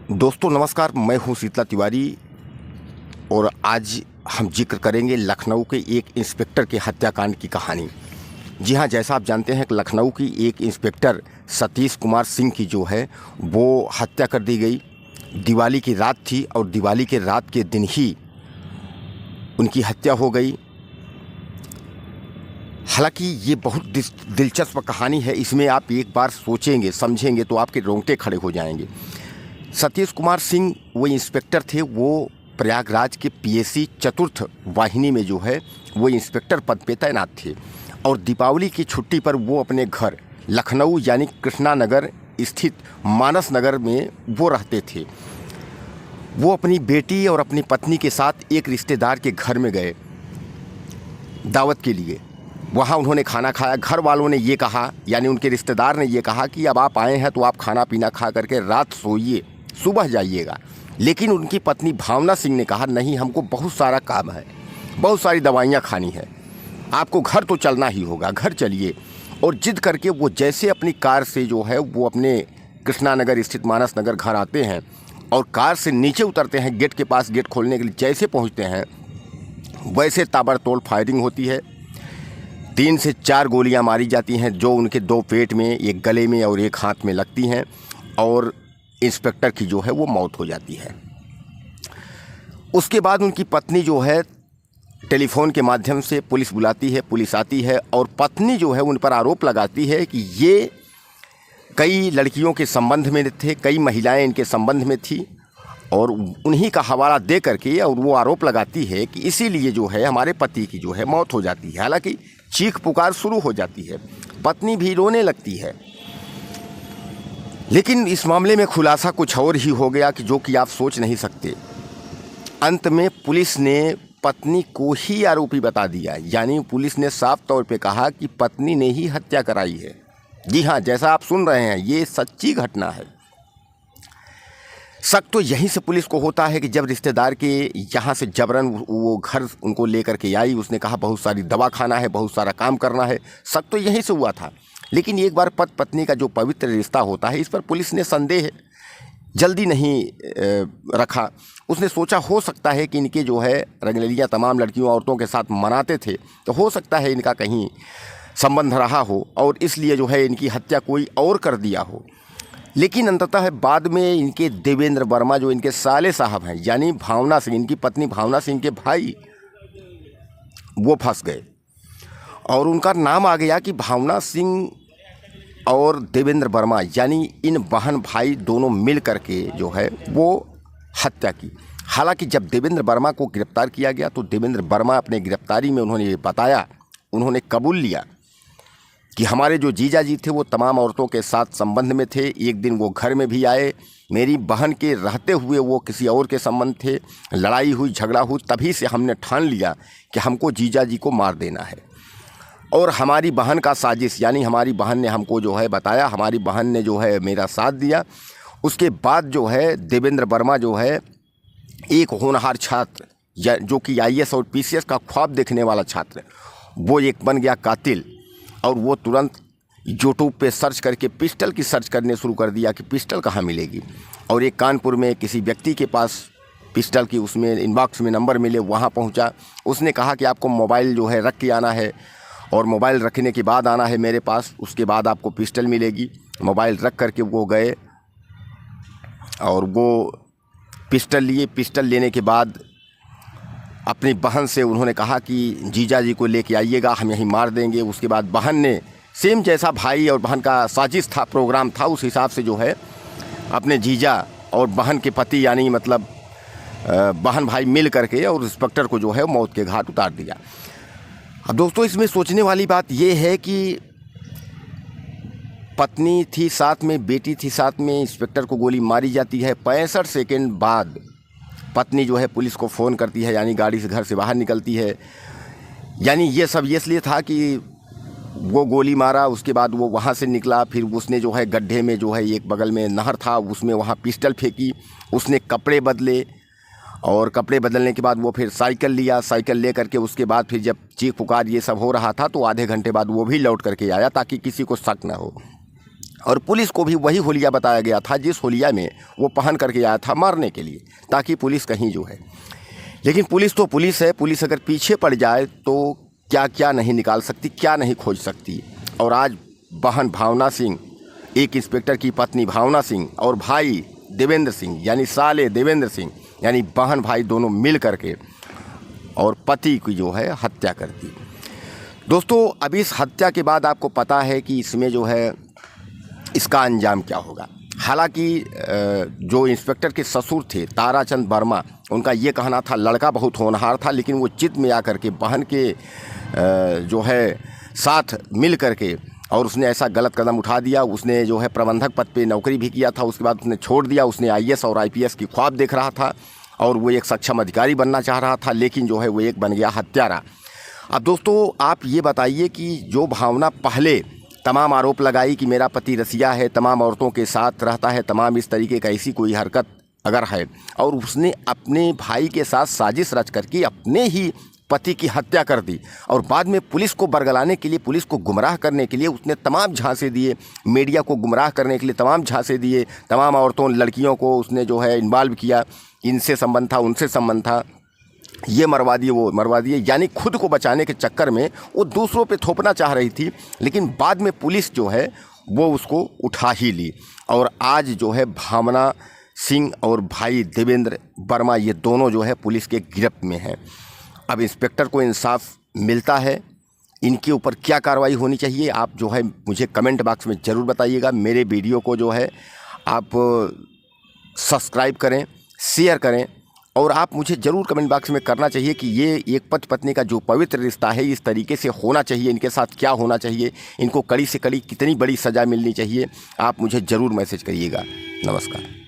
दोस्तों नमस्कार, मैं हूं शीतला तिवारी और आज हम जिक्र करेंगे लखनऊ के एक इंस्पेक्टर के हत्याकांड की कहानी। जी हां, जैसा आप जानते हैं कि लखनऊ की एक इंस्पेक्टर सतीश कुमार सिंह की जो है वो हत्या कर दी गई। दिवाली की रात थी और दिवाली के रात के दिन ही उनकी हत्या हो गई। हालांकि ये बहुत दिलचस्प कहानी है, इसमें आप एक बार सोचेंगे समझेंगे तो आपके रोंगटे खड़े हो जाएंगे। सतीश कुमार सिंह वो इंस्पेक्टर थे, वो प्रयागराज के पीएसी चतुर्थ वाहिनी में जो है वो इंस्पेक्टर पद पे तैनात थे और दीपावली की छुट्टी पर वो अपने घर लखनऊ यानी कृष्णा नगर स्थित मानस नगर में वो रहते थे। वो अपनी बेटी और अपनी पत्नी के साथ एक रिश्तेदार के घर में गए दावत के लिए। वहाँ उन्होंने खाना खाया। घर वालों ने ये कहा, यानी उनके रिश्तेदार ने ये कहा कि अब आप आए हैं तो आप खाना पीना खा करके रात सोइए, सुबह जाइएगा। लेकिन उनकी पत्नी भावना सिंह ने कहा, नहीं, हमको बहुत सारा काम है, बहुत सारी दवाइयाँ खानी है, आपको घर तो चलना ही होगा, घर चलिए। और जिद करके वो जैसे अपनी कार से जो है वो अपने कृष्णा नगर स्थित मानस नगर घर आते हैं और कार से नीचे उतरते हैं, गेट के पास गेट खोलने के लिए जैसे पहुँचते हैं वैसे ताबड़तोड़ फायरिंग होती है। 3 से 4 गोलियां मारी जाती हैं, जो उनके 2 पेट में, एक गले में और एक हाथ में लगती हैं और इंस्पेक्टर की जो है वो मौत हो जाती है। उसके बाद उनकी पत्नी जो है टेलीफोन के माध्यम से पुलिस बुलाती है, पुलिस आती है और पत्नी जो है उन पर आरोप लगाती है कि ये कई लड़कियों के संबंध में थे, कई महिलाएं इनके संबंध में थी और उन्हीं का हवाला दे करके और वो आरोप लगाती है कि इसीलिए जो है हमारे पति की जो है मौत हो जाती है। हालांकि चीख पुकार शुरू हो जाती है, पत्नी भी रोने लगती है। लेकिन इस मामले में खुलासा कुछ और ही हो गया कि जो कि आप सोच नहीं सकते। अंत में पुलिस ने पत्नी को ही आरोपी बता दिया, यानी पुलिस ने साफ तौर पे कहा कि पत्नी ने ही हत्या कराई है। जी हाँ, जैसा आप सुन रहे हैं, ये सच्ची घटना है। शक तो यहीं से पुलिस को होता है कि जब रिश्तेदार के यहाँ से जबरन वो घर उनको लेकर के आई, उसने कहा बहुत सारी दवा खाना है, बहुत सारा काम करना है। शक तो यहीं से हुआ था। लेकिन एक बार पति पत्नी का जो पवित्र रिश्ता होता है, इस पर पुलिस ने संदेह जल्दी नहीं रखा। उसने सोचा हो सकता है कि इनके जो है रंगरेलियाँ तमाम लड़कियों औरतों के साथ मनाते थे, तो हो सकता है इनका कहीं संबंध रहा हो और इसलिए जो है इनकी हत्या कोई और कर दिया हो। लेकिन अंततः बाद में इनके देवेंद्र वर्मा जो इनके साले साहब हैं, यानी भावना सिंह, इनकी पत्नी भावना सिंह के भाई, वो फंस गए और उनका नाम आ गया कि भावना सिंह और देवेंद्र वर्मा, यानी इन बहन भाई दोनों मिल करके जो है वो हत्या की। हालांकि जब देवेंद्र वर्मा को गिरफ्तार किया गया तो देवेंद्र वर्मा अपने गिरफ्तारी में उन्होंने ये बताया, उन्होंने कबूल लिया कि हमारे जो जीजा जी थे वो तमाम औरतों के साथ संबंध में थे। एक दिन वो घर में भी आए, मेरी बहन के रहते हुए वो किसी और के संबंध थे, लड़ाई हुई, झगड़ा हुई, तभी से हमने ठान लिया कि हमको जीजा जी को मार देना है। और हमारी बहन का साजिश, यानी हमारी बहन ने हमको जो है बताया, हमारी बहन ने जो है मेरा साथ दिया। उसके बाद जो है देवेंद्र वर्मा जो है एक होनहार छात्र, जो कि IAS और PCS का ख्वाब देखने वाला छात्र, वो एक बन गया कातिल। और वो तुरंत यूट्यूब पे सर्च करके पिस्टल की सर्च करने शुरू कर दिया कि पिस्टल कहाँ मिलेगी। और एक कानपुर में किसी व्यक्ति के पास पिस्टल की उसमें इनबॉक्स में नंबर मिले, वहाँ पहुँचा। उसने कहा कि आपको मोबाइल जो है रख के आना है और मोबाइल रखने के बाद आना है मेरे पास, उसके बाद आपको पिस्टल मिलेगी। मोबाइल रख करके वो गए और वो पिस्टल लिए। पिस्टल लेने के बाद अपनी बहन से उन्होंने कहा कि जीजा जी को लेके आइएगा, हम यहीं मार देंगे। उसके बाद बहन ने सेम जैसा भाई और बहन का साजिश था, प्रोग्राम था, उस हिसाब से जो है अपने जीजा और बहन के पति, यानी मतलब बहन भाई मिल करके और इंस्पेक्टर को जो है मौत के घाट उतार दिया। अब दोस्तों इसमें सोचने वाली बात यह है कि पत्नी थी साथ में, बेटी थी साथ में, इंस्पेक्टर को गोली मारी जाती है। 65 सेकेंड बाद पत्नी जो है पुलिस को फ़ोन करती है, यानी गाड़ी से घर से बाहर निकलती है। यानी ये सब ये इसलिए था कि वो गोली मारा, उसके बाद वो वहाँ से निकला, फिर उसने जो है गड्ढे में जो है एक बगल में नहर था, उसमें वहाँ पिस्टल फेंकी, उसने कपड़े बदले और कपड़े बदलने के बाद वो फिर साइकिल लिया। साइकिल ले करके उसके बाद फिर जब चीख पुकार ये सब हो रहा था तो आधे घंटे बाद वो भी लौट करके आया ताकि किसी को शक न हो। और पुलिस को भी वही होलिया बताया गया था जिस होलिया में वो पहन करके आया था मारने के लिए, ताकि पुलिस कहीं जो है। लेकिन पुलिस तो पुलिस है, पुलिस अगर पीछे पड़ जाए तो क्या क्या नहीं निकाल सकती, क्या नहीं खोज सकती। और आज बहन भावना सिंह, एक इंस्पेक्टर की पत्नी भावना सिंह और भाई देवेंद्र सिंह यानी साले देवेंद्र सिंह यानी बहन भाई दोनों मिल करके और पति की जो है हत्या कर दी। दोस्तों अब इस हत्या के बाद आपको पता है कि इसमें जो है इसका अंजाम क्या होगा। हालांकि जो इंस्पेक्टर के ससुर थे ताराचंद वर्मा, उनका ये कहना था लड़का बहुत होनहार था, लेकिन वो जिद में आकर के बहन के जो है साथ मिल करके और उसने ऐसा गलत कदम उठा दिया। उसने जो है प्रबंधक पद पे नौकरी भी किया था, उसके बाद उसने छोड़ दिया। उसने आईएएस और आईपीएस की ख्वाब देख रहा था और वो एक सक्षम अधिकारी बनना चाह रहा था, लेकिन जो है वो एक बन गया हत्यारा। अब दोस्तों आप ये बताइए कि जो भावना पहले तमाम आरोप लगाई कि मेरा पति रसिया है, तमाम औरतों के साथ रहता है, तमाम इस तरीके का ऐसी कोई हरकत अगर है, और उसने अपने भाई के साथ साजिश रच करके अपने ही पति की हत्या कर दी, और बाद में पुलिस को बरगलाने के लिए, पुलिस को गुमराह करने के लिए उसने तमाम झांसे दिए, मीडिया को गुमराह करने के लिए तमाम झांसे दिए, तमाम औरतों लड़कियों को उसने जो है इन्वॉल्व किया, इनसे संबंध था उनसे संबंध था, ये मरवा दिए वो मरवा दिए, यानी खुद को बचाने के चक्कर में वो दूसरों पे थोपना चाह रही थी। लेकिन बाद में पुलिस जो है वो उसको उठा ही ली, और आज जो है भावना सिंह और भाई देवेंद्र वर्मा ये दोनों जो है पुलिस के गिरफ्त में हैं। अब इंस्पेक्टर को इंसाफ मिलता है, इनके ऊपर क्या कार्रवाई होनी चाहिए आप जो है मुझे कमेंट बॉक्स में ज़रूर बताइएगा। मेरे वीडियो को जो है आप सब्सक्राइब करें, शेयर करें, और आप मुझे ज़रूर कमेंट बॉक्स में करना चाहिए कि ये एक पति पत्नी का जो पवित्र रिश्ता है इस तरीके से होना चाहिए, इनके साथ क्या होना चाहिए, इनको कड़ी से कड़ी कितनी बड़ी सज़ा मिलनी चाहिए, आप मुझे ज़रूर मैसेज करिएगा। नमस्कार।